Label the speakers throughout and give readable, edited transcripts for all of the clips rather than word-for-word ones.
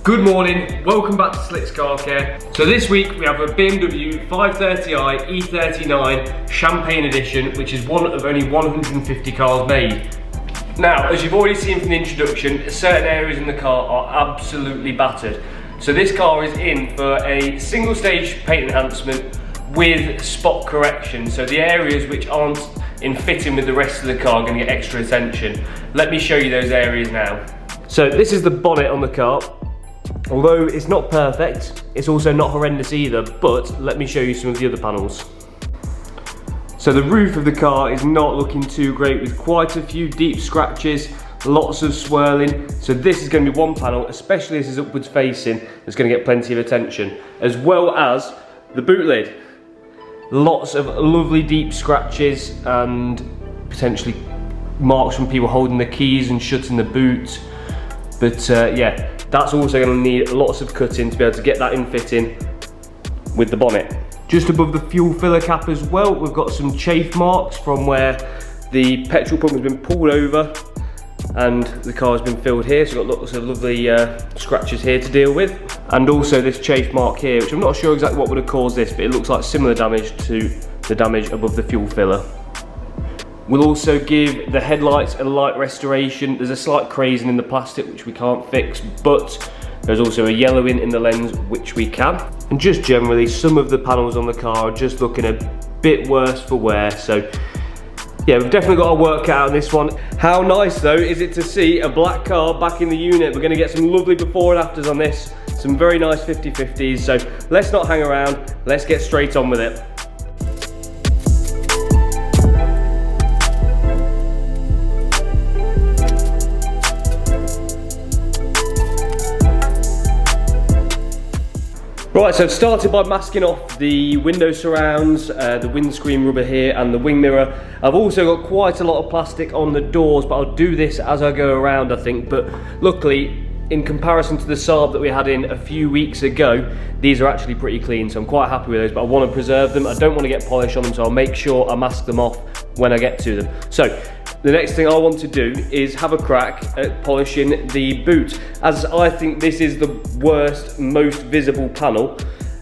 Speaker 1: Good morning, welcome back to Slick's Car Care. So this week we have a BMW 530i E39 Champagne Edition, which is one of only 150 cars made. Now, as you've already seen from the introduction, certain areas in the car are absolutely battered. So this car is in for a single stage paint enhancement with spot correction. So the areas which aren't in fitting with the rest of the car are going to get extra attention. Let me show you those areas now. So this is the bonnet on the car. Although it's not perfect, it's also not horrendous either, but let me show you some of the other panels. So the roof of the car is not looking too great, with quite a few deep scratches, lots of swirling. So this is going to be one panel, especially as it's upwards facing, that's going to get plenty of attention. As well as the boot lid. Lots of lovely deep scratches and potentially marks from people holding the keys and shutting the boot. But yeah, that's also going to need lots of cutting to be able to get that in fitting with the bonnet. Just above the fuel filler cap as well, we've got some chafe marks from where the petrol pump has been pulled over and the car has been filled here. So we've got lots of lovely scratches here to deal with. And also this chafe mark here, which I'm not sure exactly what would have caused this, but it looks like similar damage to the damage above the fuel filler. We'll also give the headlights a light restoration. There's a slight crazing in the plastic which we can't fix, but there's also a yellowing in the lens which we can. And just generally, some of the panels on the car are just looking a bit worse for wear. So yeah, we've definitely got our work cut out on this one. How nice though is it to see a black car back in the unit? We're going to get some lovely before and afters on this. Some very nice 50/50s. So let's not hang around, let's get straight on with it. Right, so I've started by masking off the window surrounds, the windscreen rubber here and the wing mirror. I've also got quite a lot of plastic on the doors, but I'll do this as I go around, I think. But luckily, in comparison to the Saab that we had in a few weeks ago, these are actually pretty clean, so I'm quite happy with those, but I want to preserve them. I don't want to get polish on them, so I'll make sure I mask them off when I get to them. So the next thing I want to do is have a crack at polishing the boot. As I think this is the worst, most visible panel,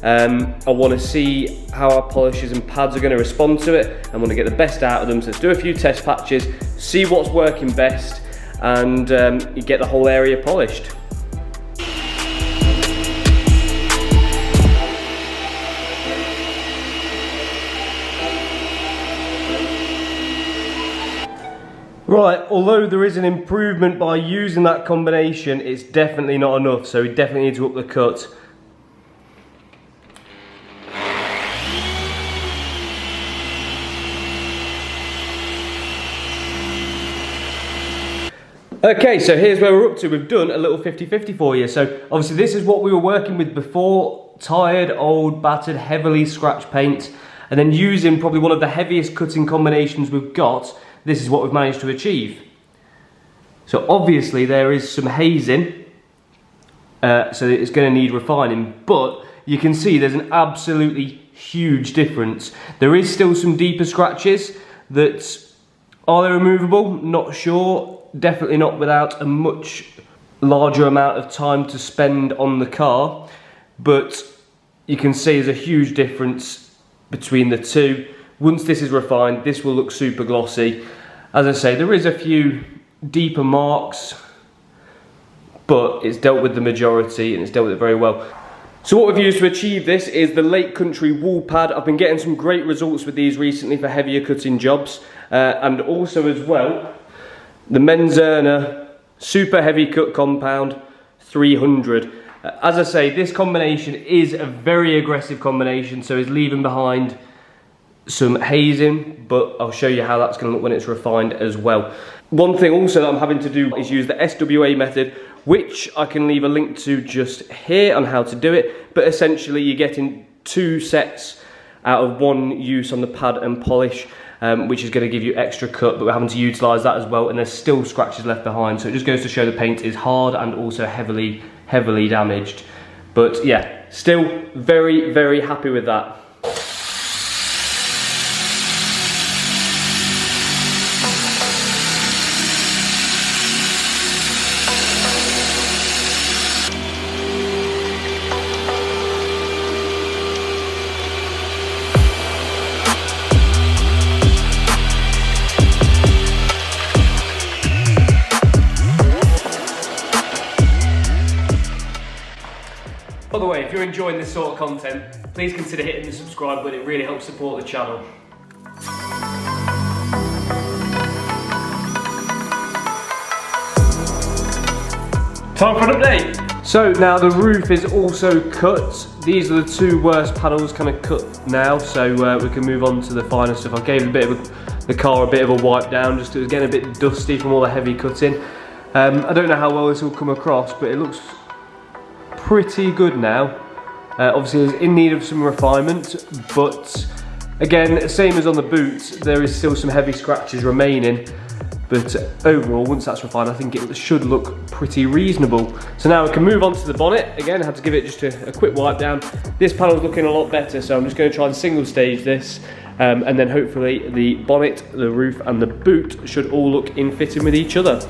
Speaker 1: I want to see how our polishes and pads are going to respond to it. I want to get the best out of them, so let's do a few test patches, see what's working best, and you get the whole area polished. Right, although there is an improvement by using that combination, it's definitely not enough, so we definitely need to up the cut. Okay, so here's where we're up to. We've done a little 50/50 for you. So obviously this is what we were working with before: tired, old, battered, heavily scratched paint, and then using probably one of the heaviest cutting combinations we've got. This is what we've managed to achieve. So obviously there is some hazing, so it's going to need refining, but you can see there's an absolutely huge difference. There is still some deeper scratches that are they removable? Not sure. Definitely not without a much larger amount of time to spend on the car, but you can see there's a huge difference between the two. Once this is refined, this will look super glossy. As I say, there is a few deeper marks, but it's dealt with the majority and it's dealt with it very well. So what we've used to achieve this is the Lake Country wool pad. I've been getting some great results with these recently for heavier cutting jobs, and also as well, the Menzerner Super Heavy Cut Compound 300. As I say, this combination is a very aggressive combination, so it's leaving behind some hazing, but I'll show you how that's going to look when it's refined as well. One thing also that I'm having to do is use the SWA method, which I can leave a link to just here on how to do it, but essentially you're getting 2 sets out of 1 use on the pad and polish, which is going to give you extra cut, but we're having to utilise that as well, and there's still scratches left behind, so it just goes to show the paint is hard and also heavily damaged. But yeah, still very, very happy with that. enjoying this sort of content, please consider hitting the subscribe button. It really helps support the channel. Time for an update. So now the roof is also cut. These are the two worst panels kind of cut now, so we can move on to the finer stuff. I gave the car a bit of a wipe down, just it was getting a bit dusty from all the heavy cutting. I don't know how well this will come across, but it looks pretty good now. Obviously it's in need of some refinement, but again, same as on the boot, there is still some heavy scratches remaining. But overall, once that's refined, I think it should look pretty reasonable. So now we can move on to the bonnet. Again, I had to give it just a quick wipe down. This panel's looking a lot better, so I'm just going to try and single stage this. And then hopefully the bonnet, the roof and the boot should all look in fitting with each other.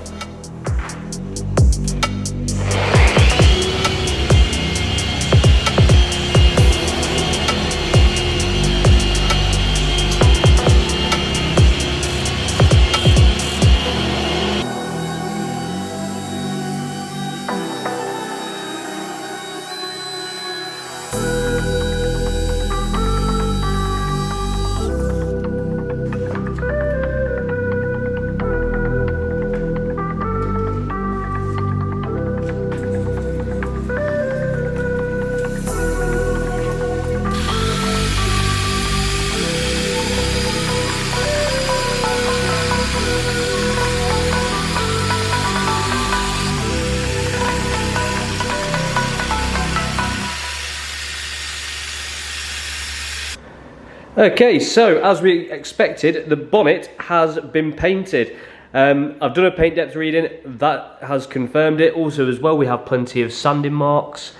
Speaker 1: Okay, so as we expected, the bonnet has been painted. I've done a paint depth reading, that has confirmed it. Also as well, we have plenty of sanding marks.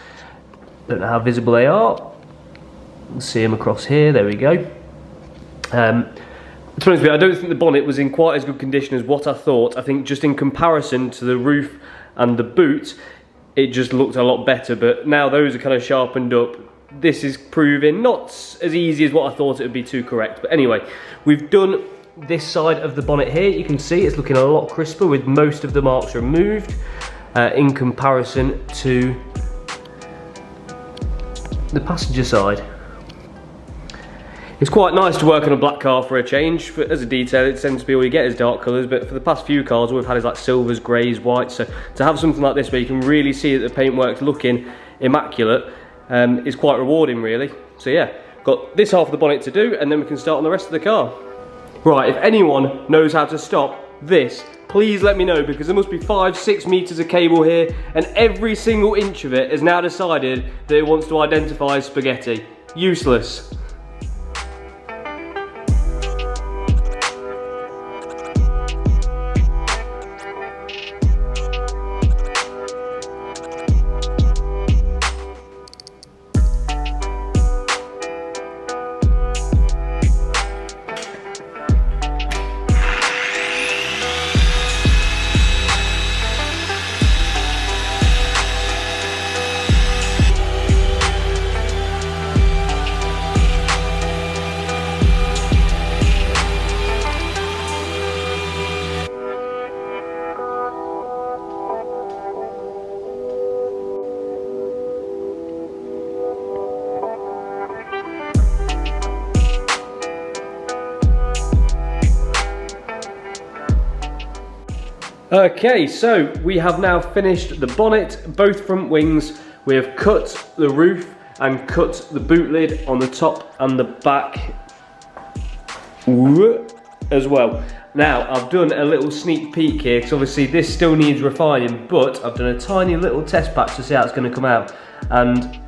Speaker 1: Don't know how visible they are. We'll see them across here, there we go. To be honest with you, I don't think the bonnet was in quite as good condition as what I thought. I think just in comparison to the roof and the boot, it just looked a lot better, but now those are kind of sharpened up. This is proving not as easy as what I thought it would be to correct. But anyway, we've done this side of the bonnet here. You can see it's looking a lot crisper with most of the marks removed in comparison to the passenger side. It's quite nice to work on a black car for a change. As a detail, it tends to be all you get is dark colours, but for the past few cars all we've had is like silvers, greys, whites. So to have something like this where you can really see that the paintwork's looking immaculate is quite rewarding, really. So yeah, got this half of the bonnet to do, and then we can start on the rest of the car. Right, if anyone knows how to stop this, please let me know, because there must be 5-6 meters of cable here, and every single inch of it has now decided that it wants to identify as spaghetti. Useless. Okay, so we have now finished the bonnet, both front wings. We have cut the roof and cut the boot lid on the top and the back as well. Now, I've done a little sneak peek here, because obviously this still needs refining, but I've done a tiny little test patch to see how it's going to come out. And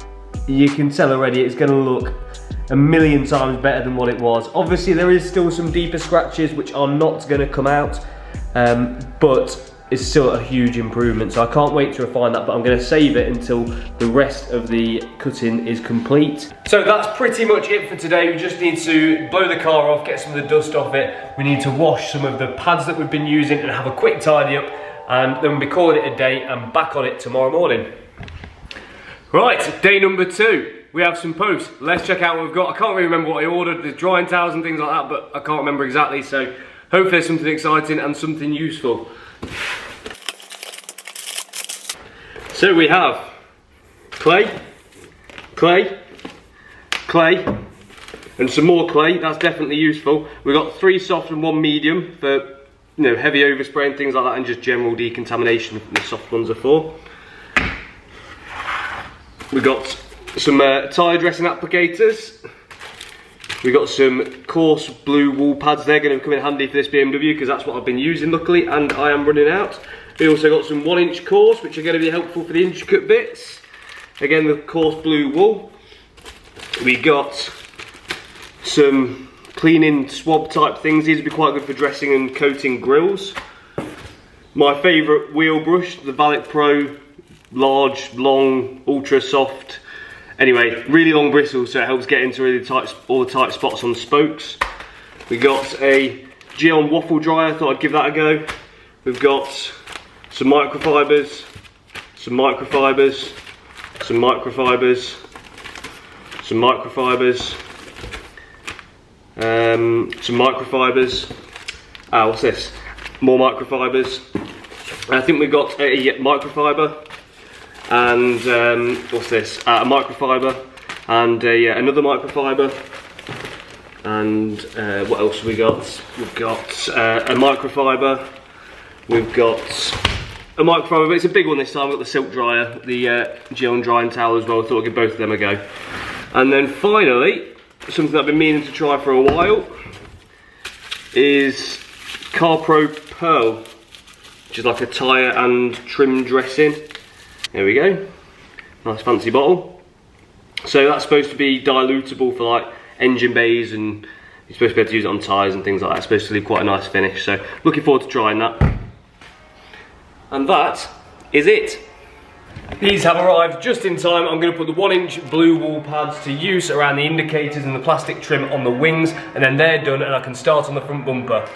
Speaker 1: you can tell already it's going to look a million times better than what it was. Obviously there is still some deeper scratches which are not going to come out, but it's still a huge improvement, so I can't wait to refine that, but I'm going to save it until the rest of the cutting is complete. So that's pretty much it for today. We just need to blow the car off, get some of the dust off it. We need to wash some of the pads that we've been using and have a quick tidy up, and then we'll be calling it a day and back on it tomorrow morning. Right, day number 2. We have some posts. Let's check out what we've got. I can't really remember what I ordered. There's drying towels and things like that, but I can't remember exactly, so hopefully there's something exciting and something useful. So we have clay, clay, and some more clay. That's definitely useful. We've got 3 soft and 1 medium for heavy overspray and things like that, and just general decontamination. The soft ones are for. We've got some tyre dressing applicators. We've got some coarse blue wool pads. They're going to come in handy for this BMW because that's what I've been using luckily, and I am running out. We also got some 1-inch coarse, which are going to be helpful for the intricate bits. Again, the coarse blue wool. We got some cleaning swab type things. These would be quite good for dressing and coating grills. My favourite wheel brush, the Valet Pro large, long, ultra soft. Anyway, really long bristles, so it helps get into really tight, all the tight spots on the spokes. We got a Geon waffle dryer. Thought I'd give that a go. We've got some microfibers, some microfibers, some microfibers, some microfibers, some microfibers. What's this? More microfibers. I think we've got a microfiber, and what's this? A microfiber, and another microfiber, and what else have we got? We've got a microfiber. We've got a microfiber, but it's a big one this time. We've got the silk dryer, the Geon drying towel as well. I thought I'd give both of them a go. And then finally, something that I've been meaning to try for a while is CarPro Pearl, which is like a tyre and trim dressing. There we go, nice fancy bottle. So that's supposed to be dilutable for like engine bays, and you're supposed to be able to use it on tyres and things like that. It's supposed to leave quite a nice finish, so looking forward to trying that. And that is it. These have arrived just in time. I'm going to put the 1-inch blue wool pads to use around the indicators and the plastic trim on the wings, and then they're done and I can start on the front bumper.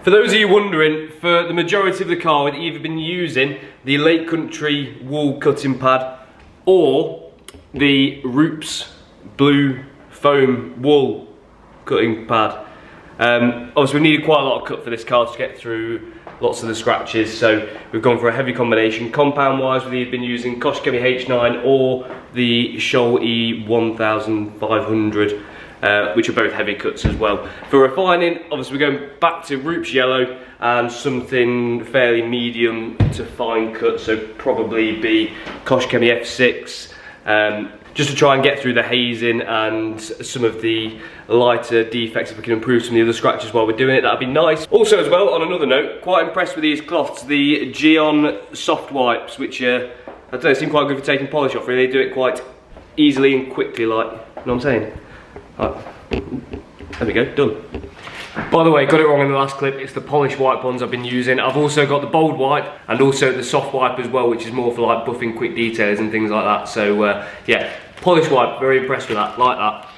Speaker 1: For those of you wondering, for the majority of the car we've either been using the Lake Country wool cutting pad or the Roops blue foam wool cutting pad. Obviously we needed quite a lot of cut for this car to get through lots of the scratches, so we've gone for a heavy combination. Compound wise, we've been using Koshikemi H9 or the Scholl E1500, which are both heavy cuts as well. For refining, obviously we're going back to Roops Yellow and something fairly medium to fine cut, so probably be Koshikemi F6, just to try and get through the hazing and some of the lighter defects. If we can improve some of the other scratches while we're doing it, that'd be nice. Also as well, on another note, quite impressed with these cloths, the Geon soft wipes, which I don't know, seem quite good for taking polish off. Really, they do it quite easily and quickly, like, you know what I'm saying? Right. There we go, done. By the way, got it wrong in the last clip, it's the polish wipe ones I've been using. I've also got the bold wipe and also the soft wipe as well, which is more for like buffing quick details and things like that. So yeah, polish wipe, very impressed with that, like that.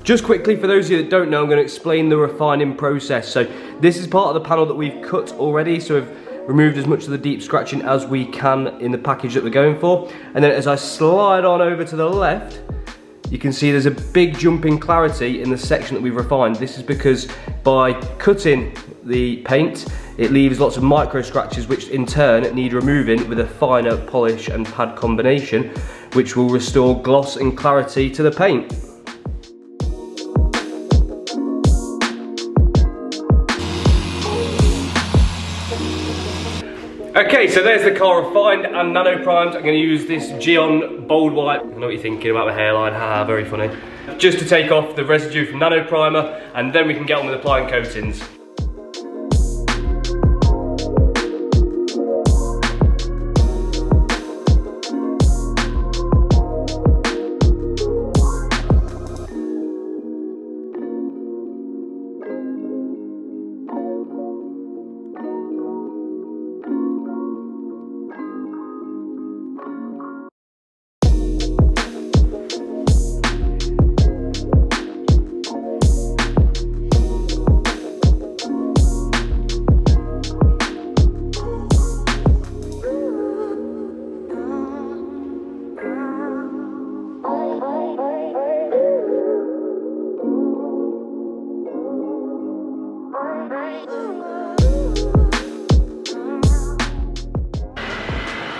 Speaker 1: Just quickly, for those of you that don't know, I'm going to explain the refining process. So this is part of the panel that we've cut already, so we've removed as much of the deep scratching as we can in the package that we're going for. And then as I slide on over to the left, you can see there's a big jump in clarity in the section that we've refined. This is because by cutting the paint, it leaves lots of micro scratches, which in turn need removing with a finer polish and pad combination, which will restore gloss and clarity to the paint. Okay, so there's the car refined and nano-primed. I'm going to use this Geon bold wipe. I know what you're thinking about my hairline, haha, very funny. Just to take off the residue from nano primer, and then we can get on with applying coatings.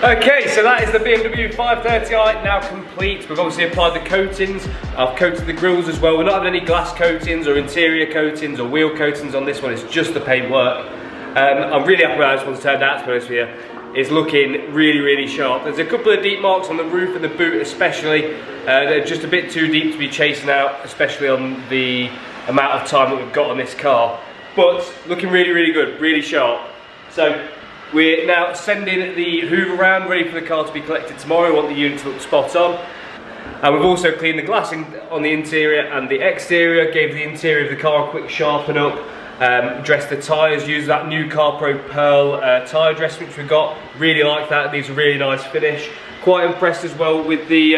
Speaker 1: Okay, so that is the BMW 530i now complete. We've obviously applied the coatings. I've coated the grills as well. We're not having any glass coatings or interior coatings or wheel coatings on this one. It's just the paint work. I'm really happy with how this one's turned out, to be honest with you. It's looking really, really sharp. There's a couple of deep marks on the roof and the boot especially. They're just a bit too deep to be chasing out, especially on the amount of time that we've got on this car. But looking really, really good, really sharp. So we're now sending the hoover round, ready for the car to be collected tomorrow. We want the unit to look spot on. And we've also cleaned the glass on the interior and the exterior, gave the interior of the car a quick sharpen up, dressed the tyres, used that new CarPro Pearl tyre dress which we got. Really like that, these are really nice finish. Quite impressed as well with the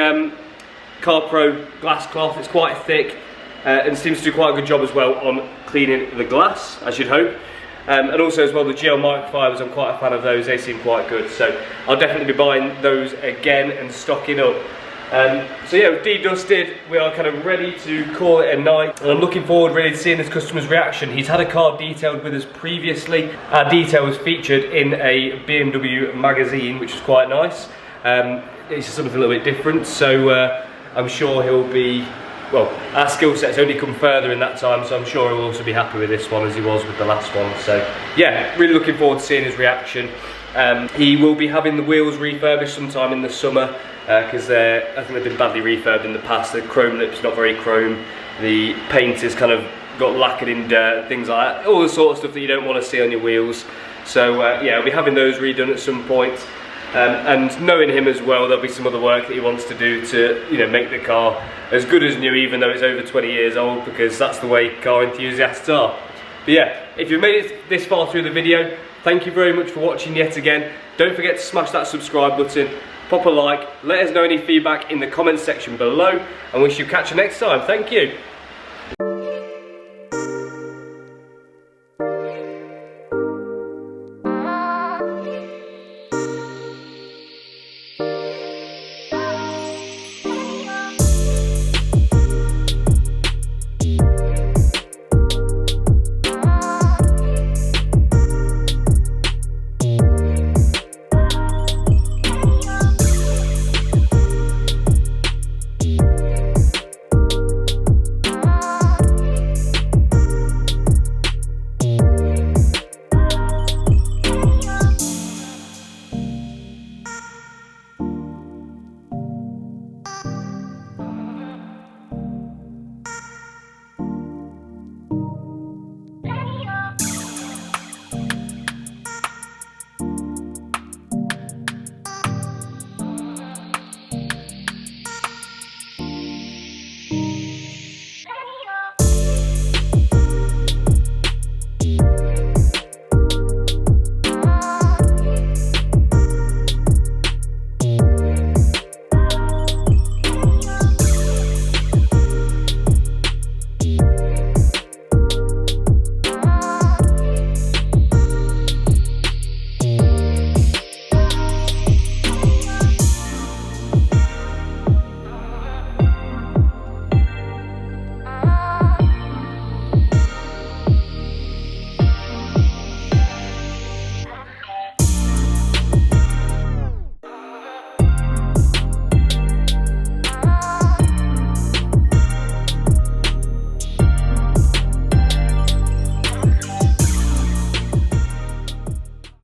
Speaker 1: CarPro glass cloth. It's quite thick and seems to do quite a good job as well on cleaning the glass, I should hope. And also as well the gel microfibers, I'm quite a fan of those, they seem quite good. So I'll definitely be buying those again and stocking up. So yeah, we've de-dusted, we are kind of ready to call it a night. And I'm looking forward really to seeing this customer's reaction. He's had a car detailed with us previously. Our detail was featured in a BMW magazine, which was quite nice. It's something a little bit different, so I'm sure he'll be, well, our skill set's only come further in that time, so I'm sure he'll also be happy with this one as he was with the last one. So yeah, really looking forward to seeing his reaction. He will be having the wheels refurbished sometime in the summer because I think they've been badly refurbed in the past. The chrome lip's not very chrome, the paint has kind of got lacquered in dirt, things like that, all the sort of stuff that you don't want to see on your wheels. So yeah, I'll be having those redone at some point. And knowing him as well, there'll be some other work that he wants to do to, you know, make the car as good as new, even though it's over 20 years old, because that's the way car enthusiasts are. But yeah, if you've made it this far through the video, thank you very much for watching yet again. Don't forget to smash that subscribe button, pop a like, let us know any feedback in the comments section below, and we shall catch you next time. Thank you.